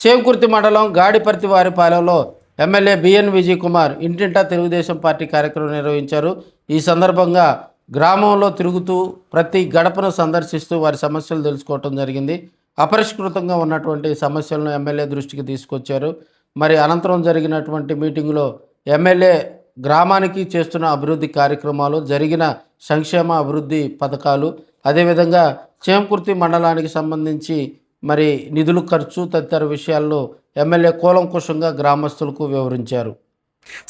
చేంకుర్తి మండలం గాడిపర్తివారిపాలెంలో MLA B N Vijay Kumar ఇంటింటా Telugu Desam party కార్యక్రమం నిర్వహించారు. ఈ సందర్భంగా గ్రామంలో తిరుగుతూ ప్రతి గడపను సందర్శిస్తూ వారి సమస్యలు తెలుసుకోవటం జరిగింది. అపరిష్కృతంగా ఉన్నటువంటి సమస్యలను ఎమ్మెల్యే దృష్టికి తీసుకొచ్చారు. మరి అనంతరం జరిగినటువంటి మీటింగులో ఎమ్మెల్యే గ్రామానికి చేస్తున్న అభివృద్ధి కార్యక్రమాలు, జరిగిన సంక్షేమ అభివృద్ధి పథకాలు, అదేవిధంగా చేంకుర్తి మండలానికి సంబంధించి మరి నిధులు ఖర్చు తదితర విషయాల్లో ఎమ్మెల్యే కూలంకుషంగా గ్రామస్తులకు వివరించారు.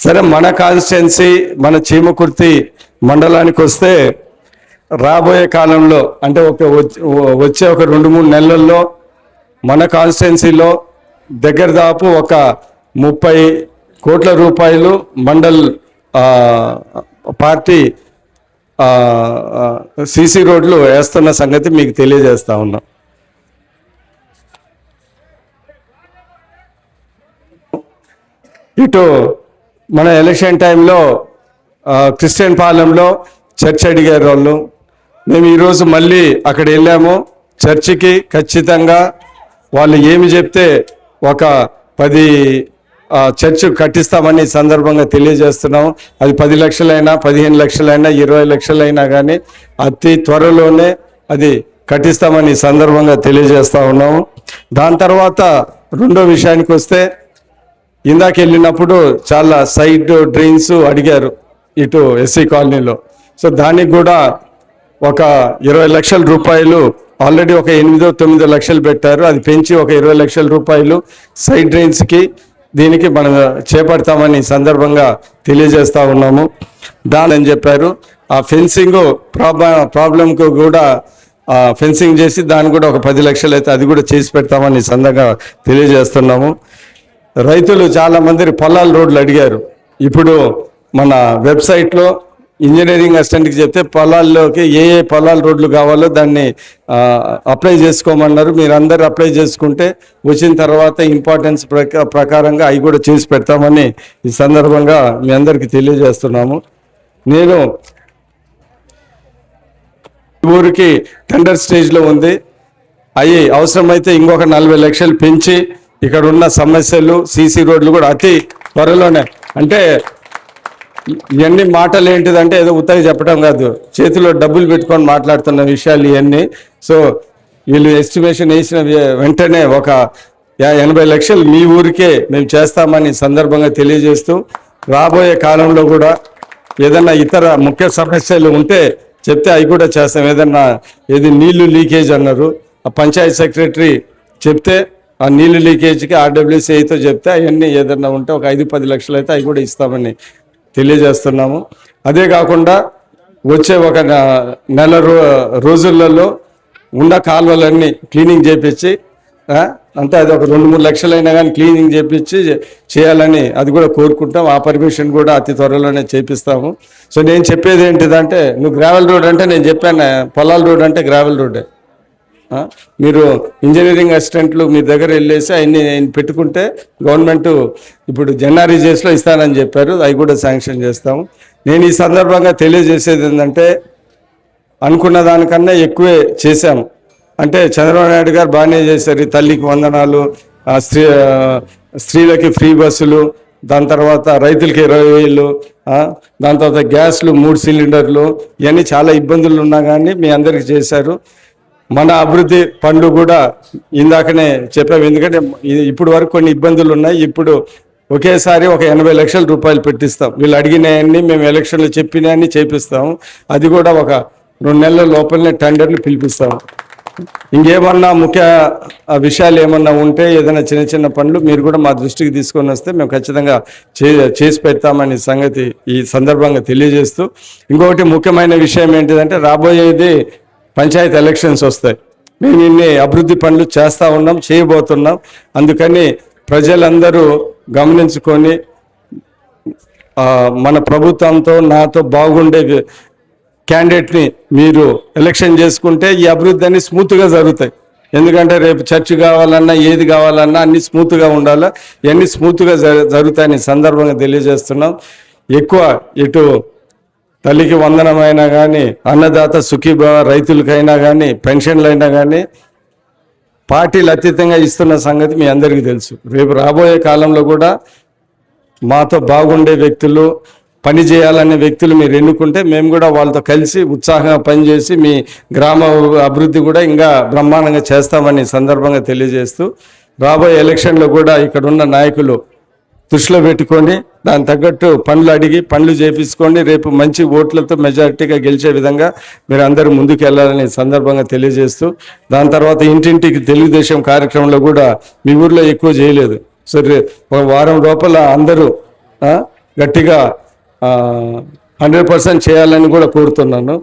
సరే, మన కాన్స్టిట్యున్సీ మన చీమకుర్తి మండలానికి వస్తే రాబోయే కాలంలో అంటే వచ్చే ఒక 2-3 నెలల్లో మన కాన్స్టిట్యున్సీలో దగ్గర దాపు ఒక 30 కోట్ల రూపాయలు మండల్ పార్టీ సీసీ రోడ్లు వేస్తున్న సంగతి మీకు తెలియజేస్తా ఉన్నాం. ఇటు మన ఎలక్షన్ టైంలో క్రిస్టియన్ పాలెంలో చర్చ్ అడిగారు వాళ్ళు. మేము ఈరోజు మళ్ళీ అక్కడ వెళ్ళాము. చర్చికి ఖచ్చితంగా వాళ్ళు ఏమి చెప్తే ఒక 10 చర్చ్ కట్టిస్తామని సందర్భంగా తెలియజేస్తున్నాము. అది 10 లక్షలైనా 15 లక్షలైనా 20 లక్షలైనా కానీ అతి త్వరలోనే అది కట్టిస్తామని సందర్భంగా తెలియజేస్తూ ఉన్నాము. దాని తర్వాత రెండో విషయానికి వస్తే, ఇందాక వెళ్ళినప్పుడు చాలా సైడ్ డ్రైన్స్ అడిగారు ఇటు ఎస్సీ కాలనీలో. సో దానికి కూడా ఒక 20 లక్షల రూపాయలు ఆల్రెడీ ఒక 8-9 లక్షలు పెట్టారు. అది పెంచి ఒక 20 లక్షల రూపాయలు సైడ్ డ్రైన్స్కి దీనికి మనం చేపడతామని సందర్భంగా తెలియజేస్తూ ఉన్నాము. దాని అని చెప్పారు. ఆ ఫెన్సింగ్ ప్రాబ్లంకు కూడా ఫెన్సింగ్ చేసి దానికి కూడా ఒక 10 లక్షలు అయితే అది కూడా చేసి పెడతామని సందర్భంగా తెలియజేస్తున్నాము. రైతులు చాలామంది పొలాల రోడ్లు అడిగారు. ఇప్పుడు మన వెబ్సైట్లో ఇంజనీరింగ్ అసిస్టెంట్కి చెప్తే పొలాల్లోకి ఏ పొలాల రోడ్లు కావాలో దాన్ని అప్లై చేసుకోమన్నారు. మీరు అందరు అప్లై చేసుకుంటే వచ్చిన తర్వాత ఇంపార్టెన్స్ ప్రకారంగా అవి కూడా చేసి పెడతామని ఈ సందర్భంగా మీ అందరికీ తెలియజేస్తున్నాము. నేను ఊరికి టెండర్ స్టేజ్లో ఉంది. అవి అవసరమైతే ఇంకొక 40 లక్షలు పెంచి ఇక్కడ ఉన్న సమస్యలు సీసీ రోడ్లు కూడా అతి త్వరలోనే, అంటే ఇవన్నీ మాటలు ఏంటిదంటే ఏదో ఉత్తగా చెప్పడం కాదు, చేతిలో డబ్బులు పెట్టుకొని మాట్లాడుతున్న విషయాలు ఇవన్నీ. సో వీళ్ళు ఎస్టిమేషన్ వేసిన వెంటనే ఒక 80 లక్షలు మీ ఊరికే మేము చేస్తామని సందర్భంగా తెలియజేస్తూ, రాబోయే కాలంలో కూడా ఏదన్నా ఇతర ముఖ్య సమస్యలు ఉంటే చెప్తే అవి కూడా చేస్తాం. ఏదన్నా నీళ్లు లీకేజ్ అన్నారు, ఆ పంచాయతీ సెక్రటరీ చెప్తే ఆ నీళ్లు లీకేజ్కి ఆర్డబ్ల్యూసీఐతో చెప్తే అవన్నీ ఏదన్నా ఉంటే ఒక 5-10 లక్షలు అయితే అవి కూడా ఇస్తామని తెలియజేస్తున్నాము. అదే కాకుండా వచ్చే ఒక నెల రోజులలో ఉన్న కాలువలన్నీ క్లీనింగ్ చేపించి, అంటే అది ఒక 2-3 లక్షలైనా కానీ క్లీనింగ్ చేపించి చేయాలని అది కూడా కోరుకుంటాం. ఆ పర్మిషన్ కూడా అతి త్వరలోనే చేపిస్తాము. సో నేను చెప్పేది ఏంటిదంటే, నువ్వు గ్రావెల్ రోడ్ అంటే నేను చెప్పాను, పొలాల రోడ్ అంటే గ్రావెల్ రోడ్డే. మీరు ఇంజనీరింగ్ అసిస్టెంట్లు మీ దగ్గర వెళ్ళేసి అవన్నీ పెట్టుకుంటే గవర్నమెంట్ ఇప్పుడు జెన్ఆర్ఈజెస్లో ఇస్తానని చెప్పారు, అవి కూడా శాంక్షన్ చేస్తాము. నేను ఈ సందర్భంగా తెలియజేసేది ఏంటంటే, అనుకున్న దానికన్నా ఎక్కువే చేశాము. అంటే చంద్రబాబు నాయుడు గారు బాగానే చేశారు. తల్లికి వందనాలు, స్త్రీలకి ఫ్రీ బస్సులు, దాని తర్వాత రైతులకి 20,000, దాని తర్వాత గ్యాస్లు 3 సిలిండర్లు, ఇవన్నీ చాలా ఇబ్బందులు ఉన్నా కానీ మీ అందరికీ చేశారు. మన అభివృద్ధి పనులు కూడా ఇందాకనే చెప్పాము. ఎందుకంటే ఇప్పుడు వరకు కొన్ని ఇబ్బందులు ఉన్నాయి. ఇప్పుడు ఒకేసారి ఒక 80 లక్షల రూపాయలు పెట్టిస్తాం. వీళ్ళు అడిగినాయన్నీ మేము ఎలక్షన్లో చెప్పినాయన్నీ చేపిస్తాము. అది కూడా ఒక 2 నెలల లోపలనే టెండర్లు పిలిపిస్తాము. ఇంకేమన్నా ముఖ్య విషయాలు ఏమన్నా ఉంటే, ఏదైనా చిన్న చిన్న పనులు మీరు కూడా మా దృష్టికి తీసుకొని వస్తే మేము ఖచ్చితంగా చేసి పెడతామని సంగతి ఈ సందర్భంగా తెలియజేస్తూ, ఇంకొకటి ముఖ్యమైన విషయం ఏంటిదంటే, రాబోయేది పంచాయతీ ఎలక్షన్స్ వస్తాయి. మేము ఇన్ని అభివృద్ధి పనులు చేస్తూ ఉన్నాం, చేయబోతున్నాం. అందుకని ప్రజలందరూ గమనించుకొని మన ప్రభుత్వంతో నాతో బాగుండే క్యాండిడేట్ని మీరు ఎలక్షన్ చేసుకుంటే ఈ అభివృద్ధి అన్ని స్మూత్గా జరుగుతాయి. ఎందుకంటే రేపు చర్చ్ కావాలన్నా ఏది కావాలన్నా అన్ని స్మూత్గా ఉండాలా, ఇవన్నీ స్మూత్గా జరుగుతాయని సందర్భంగా తెలియజేస్తున్నాం. ఎక్కువ ఇటు తల్లికి వందనమైనా కానీ, అన్నదాత సుఖీభవ, రైతులకైనా కానీ, పెన్షన్లైనా కానీ పార్టీలు అతీతంగా ఇస్తున్న సంగతి మీ అందరికీ తెలుసు. రేపు రాబోయే కాలంలో కూడా మాతో బాగుండే వ్యక్తులు, పని చేయాలనే వ్యక్తులు మీరు ఎన్నుకుంటే మేము కూడా వాళ్ళతో కలిసి ఉత్సాహంగా పనిచేసి మీ గ్రామ అభివృద్ధి కూడా ఇంకా బ్రహ్మాండంగా చేస్తామని సందర్భంగా తెలియజేస్తూ, రాబోయే ఎలక్షన్లో కూడా ఇక్కడ ఉన్న నాయకులు దృష్టిలో పెట్టుకొని దాని తగ్గట్టు పనులు అడిగి పనులు చేపించుకొని రేపు మంచి ఓట్లతో మెజారిటీగా గెలిచే విధంగా మీరు అందరూ ముందుకు వెళ్ళాలని సందర్భంగా తెలియజేస్తూ, దాని తర్వాత ఇంటింటికి తెలుగుదేశం కార్యక్రమంలో కూడా మీ ఊర్లో ఎక్కువ చేయలేదు. సో ఒక వారం లోపల అందరూ గట్టిగా 100% చేయాలని కూడా కోరుతున్నాను.